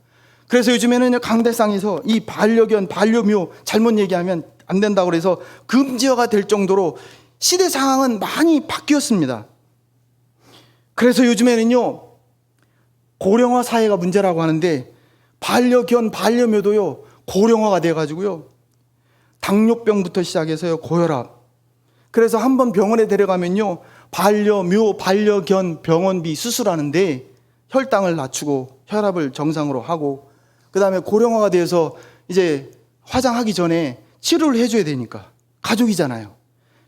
그래서 요즘에는 강대상에서 이 반려견, 반려묘 잘못 얘기하면 안 된다고 그래서 금지어가 될 정도로 시대 상황은 많이 바뀌었습니다. 그래서 요즘에는요, 고령화 사회가 문제라고 하는데 반려견, 반려묘도요 고령화가 돼가지고요, 당뇨병부터 시작해서요, 고혈압. 그래서 한번 병원에 데려가면요, 반려묘, 반려견 병원비 수술하는데 혈당을 낮추고 혈압을 정상으로 하고, 그 다음에 고령화가 돼서 이제 화장하기 전에 치료를 해줘야 되니까, 가족이잖아요.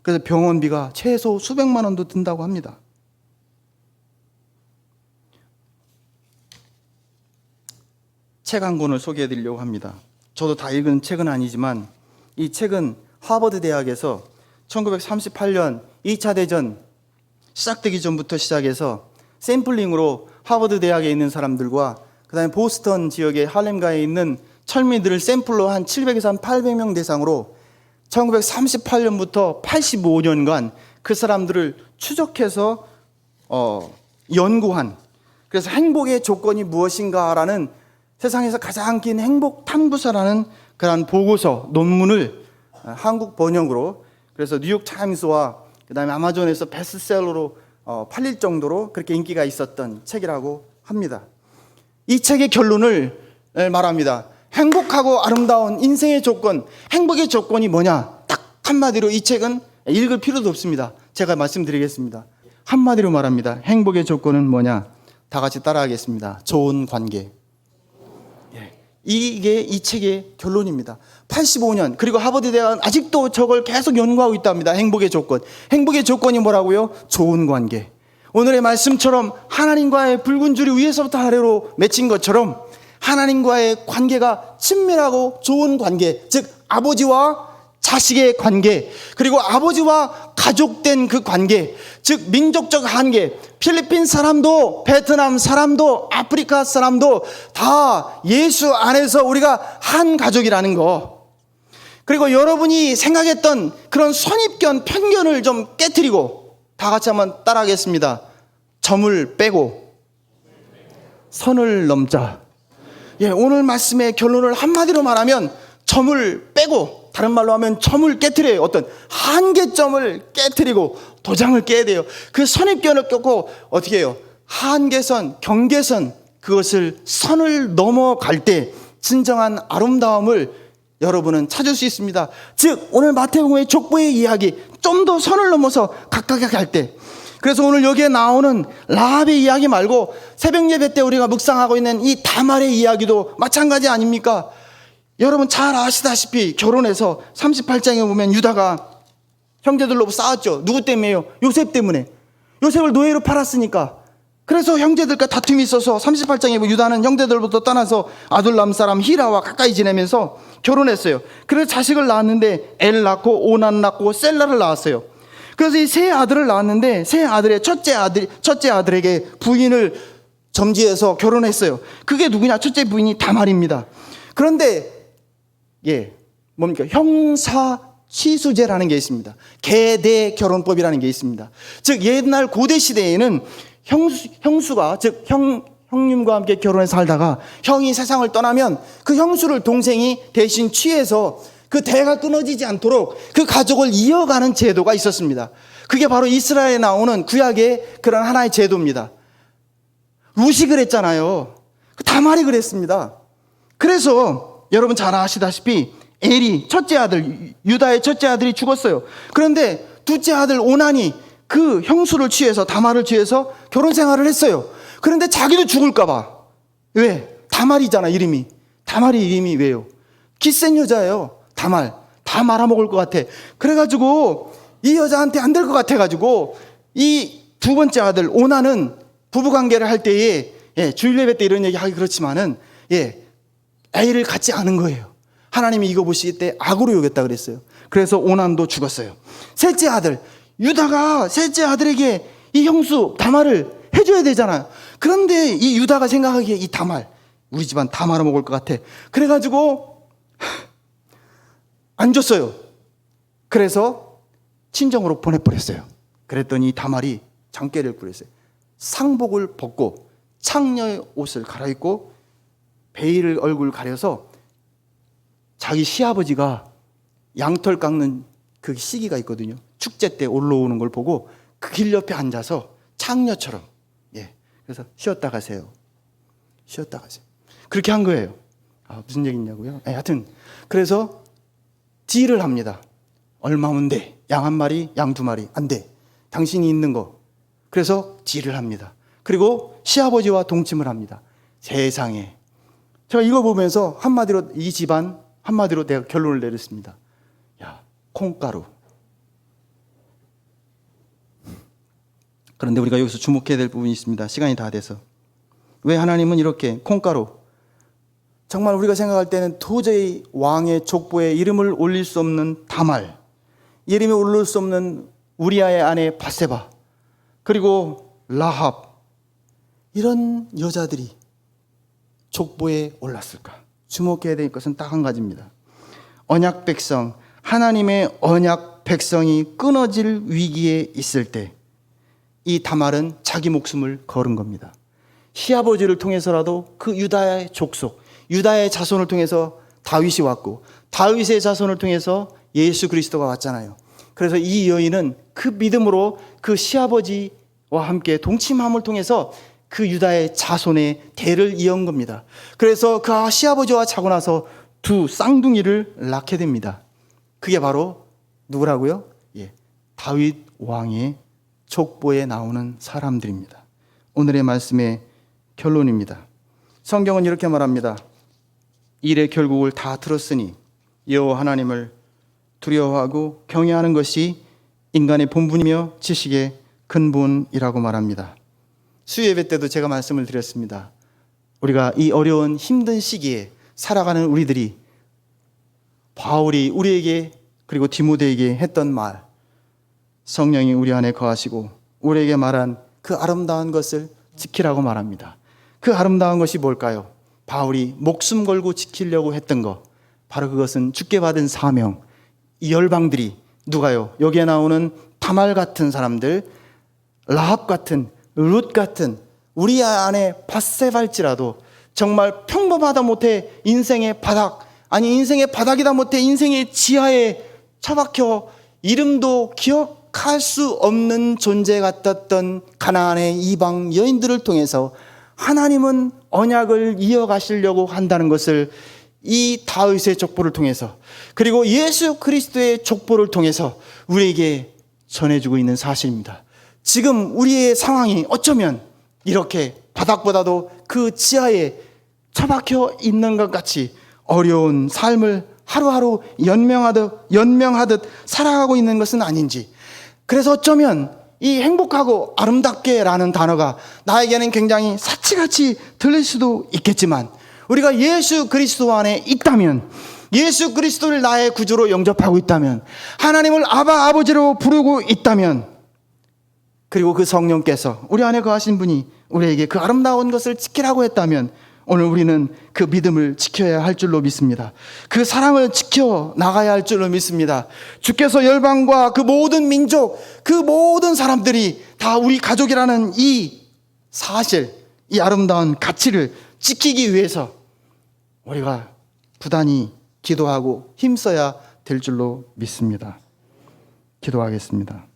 그래서 병원비가 최소 수백만 원도 든다고 합니다. 책 한 권을 소개해 드리려고 합니다. 저도 다 읽은 책은 아니지만 이 책은 하버드 대학에서 1938년 2차 대전 시작되기 전부터 시작해서 샘플링으로 하버드 대학에 있는 사람들과 그 다음에 보스턴 지역의 할렘가에 있는 철민들을 샘플로 한 700에서 한 800명 대상으로 1938년부터 85년간 그 사람들을 추적해서 연구한, 그래서 행복의 조건이 무엇인가라는 세상에서 가장 긴 행복 탐구서라는 그런 보고서, 논문을 한국 번역으로, 그래서 뉴욕 타임스와 그 다음에 아마존에서 베스트셀러로 팔릴 정도로 그렇게 인기가 있었던 책이라고 합니다. 이 책의 결론을 말합니다. 행복하고 아름다운 인생의 조건, 행복의 조건이 뭐냐? 딱 한마디로 이 책은 읽을 필요도 없습니다. 제가 말씀드리겠습니다. 한마디로 말합니다. 행복의 조건은 뭐냐? 다 같이 따라하겠습니다. 좋은 관계. 이게 이 책의 결론입니다. 85년, 그리고 하버드 대학은 아직도 저걸 계속 연구하고 있답니다. 행복의 조건. 행복의 조건이 뭐라고요? 좋은 관계. 오늘의 말씀처럼 하나님과의 붉은 줄이 위에서부터 아래로 맺힌 것처럼 하나님과의 관계가 친밀하고 좋은 관계, 즉 아버지와 자식의 관계, 그리고 아버지와 가족된 그 관계, 즉 민족적 한계, 필리핀 사람도 베트남 사람도 아프리카 사람도 다 예수 안에서 우리가 한 가족이라는 거. 그리고 여러분이 생각했던 그런 선입견, 편견을 좀 깨트리고 다 같이 한번 따라하겠습니다. 점을 빼고 선을 넘자. 오늘 말씀의 결론을 한마디로 말하면 점을 빼고, 다른 말로 하면 점을 깨트려요. 어떤 한계점을 깨트리고 도장을 깨야 돼요. 그 선입견을 꺾고 어떻게 해요? 한계선, 경계선, 그것을 선을 넘어갈 때 진정한 아름다움을 여러분은 찾을 수 있습니다. 즉 오늘 마태복음의 족보의 이야기, 좀 더 선을 넘어서 가깝게 갈 때 그래서 오늘 여기에 나오는 라합의 이야기 말고 새벽 예배 때 우리가 묵상하고 있는 이 다말의 이야기도 마찬가지 아닙니까? 여러분 잘 아시다시피 결혼해서 38장에 보면 유다가 형제들로 싸웠죠. 누구 때문에요? 요셉 때문에. 요셉을 노예로 팔았으니까. 그래서 형제들과 다툼이 있어서 38장에 보면 유다는 형제들부터 떠나서 아둘람 사람 히라와 가까이 지내면서 결혼했어요. 그래서 자식을 낳았는데 엘 낳고 오난 낳고 셀라를 낳았어요. 그래서 이 세 아들을 낳았는데 세 아들의 첫째 아들에게 부인을 점지해서 결혼했어요. 그게 누구냐? 첫째 부인이 다말입니다. 그런데 뭡니까? 형사 취수제라는 게 있습니다. 계대 결혼법이라는 게 있습니다. 즉 옛날 고대 시대에는 형수가 즉 형님과 함께 결혼해서 살다가 형이 세상을 떠나면 그 형수를 동생이 대신 취해서 그 대가 끊어지지 않도록 그 가족을 이어가는 제도가 있었습니다. 그게 바로 이스라엘에 나오는 구약의 그런 하나의 제도입니다. 룻이 그랬잖아요. 다말이 그랬습니다. 그래서 여러분 잘 아시다시피 엘이 첫째 아들 유다의 첫째 아들이 죽었어요. 그런데 둘째 아들 오난이 그 형수를 취해서 다말을 취해서 결혼 생활을 했어요. 그런데 자기도 죽을까 봐. 왜? 다말이잖아 이름이. 다말이 이름이 왜요? 기센 여자예요. 다말. 다 말아먹을 것 같아. 그래가지고 이 여자한테 안 될 것 같아가지고 이 두 번째 아들 오난은 부부관계를 할 때에 주일 예배 때 이런 얘기 하기 그렇지만은 애를 갖지 않은 거예요. 하나님이 이거 보시기 때 악으로 여겼다 그랬어요. 그래서 오난도 죽었어요. 셋째 아들 유다가 셋째 아들에게 이 형수 다말을 해줘야 되잖아요. 그런데 이 유다가 생각하기에 이 다말 우리 집안 다 말아먹을 것 같아. 그래가지고 안 줬어요. 그래서 친정으로 보내버렸어요. 그랬더니 다말이 장깨를 부렸어요. 상복을 벗고 창녀의 옷을 갈아입고 베일을 얼굴 가려서 자기 시아버지가 양털 깎는 그 시기가 있거든요. 축제 때 올라오는 걸 보고 그 길 옆에 앉아서 창녀처럼 그래서 쉬었다 가세요. 쉬었다 가세요. 그렇게 한 거예요. 무슨 얘기냐고요? 하여튼 그래서 딜을 합니다. 얼마면 돼? 양 한 마리, 양 두 마리 안 돼. 당신이 있는 거. 그래서 딜을 합니다. 그리고 시아버지와 동침을 합니다. 세상에. 제가 이거 보면서 한마디로 이 집안 한마디로 내가 결론을 내렸습니다. 야, 콩가루. 그런데 우리가 여기서 주목해야 될 부분이 있습니다. 시간이 다 돼서. 왜 하나님은 이렇게 콩가루? 정말 우리가 생각할 때는 도저히 왕의 족보에 이름을 올릴 수 없는 다말, 이름이 올릴 수 없는 우리아의 아내 바세바, 그리고 라합, 이런 여자들이 족보에 올랐을까? 주목해야 될 것은 딱 한 가지입니다. 언약 백성, 하나님의 언약 백성이 끊어질 위기에 있을 때 이 다말은 자기 목숨을 걸은 겁니다. 시아버지를 통해서라도 그 유다의 족속, 유다의 자손을 통해서 다윗이 왔고 다윗의 자손을 통해서 예수 그리스도가 왔잖아요. 그래서 이 여인은 그 믿음으로 그 시아버지와 함께 동침함을 통해서 그 유다의 자손의 대를 이은 겁니다. 그래서 그 시아버지와 자고 나서 두 쌍둥이를 낳게 됩니다. 그게 바로 누구라고요? 다윗 왕의 족보에 나오는 사람들입니다. 오늘의 말씀의 결론입니다. 성경은 이렇게 말합니다. 일의 결국을 다 들었으니 여호와 하나님을 두려워하고 경외하는 것이 인간의 본분이며 지식의 근본이라고 말합니다. 수요예배 때도 제가 말씀을 드렸습니다. 우리가 이 어려운 힘든 시기에 살아가는 우리들이 바울이 우리에게 그리고 디모데에게 했던 말, 성령이 우리 안에 거하시고 우리에게 말한 그 아름다운 것을 지키라고 말합니다. 그 아름다운 것이 뭘까요? 바울이 목숨 걸고 지키려고 했던 것, 바로 그것은 주께 받은 사명. 이 열방들이 누가요? 여기에 나오는 다말 같은 사람들, 라합 같은, 룻 같은 우리 안에 바세발지라도 정말 평범하다 못해 인생의 바닥, 아니 인생의 바닥이다 못해 인생의 지하에 처박혀 이름도 기억할 수 없는 존재 같았던 가나안의 이방 여인들을 통해서 하나님은 언약을 이어가시려고 한다는 것을 이 다윗의 족보를 통해서 그리고 예수 그리스도의 족보를 통해서 우리에게 전해주고 있는 사실입니다. 지금 우리의 상황이 어쩌면 이렇게 바닥보다도 그 지하에 처박혀 있는 것 같이 어려운 삶을 하루하루 연명하듯 살아가고 있는 것은 아닌지. 그래서 어쩌면 이 행복하고 아름답게라는 단어가 나에게는 굉장히 사치같이 들릴 수도 있겠지만, 우리가 예수 그리스도 안에 있다면, 예수 그리스도를 나의 구주로 영접하고 있다면, 하나님을 아버지로 부르고 있다면, 그리고 그 성령께서 우리 안에 거하신 분이 우리에게 그 아름다운 것을 지키라고 했다면, 오늘 우리는 그 믿음을 지켜야 할 줄로 믿습니다. 그 사랑을 지켜 나가야 할 줄로 믿습니다. 주께서 열방과 그 모든 민족, 그 모든 사람들이 다 우리 가족이라는 이 사실, 이 아름다운 가치를 지키기 위해서 우리가 부단히 기도하고 힘써야 될 줄로 믿습니다. 기도하겠습니다.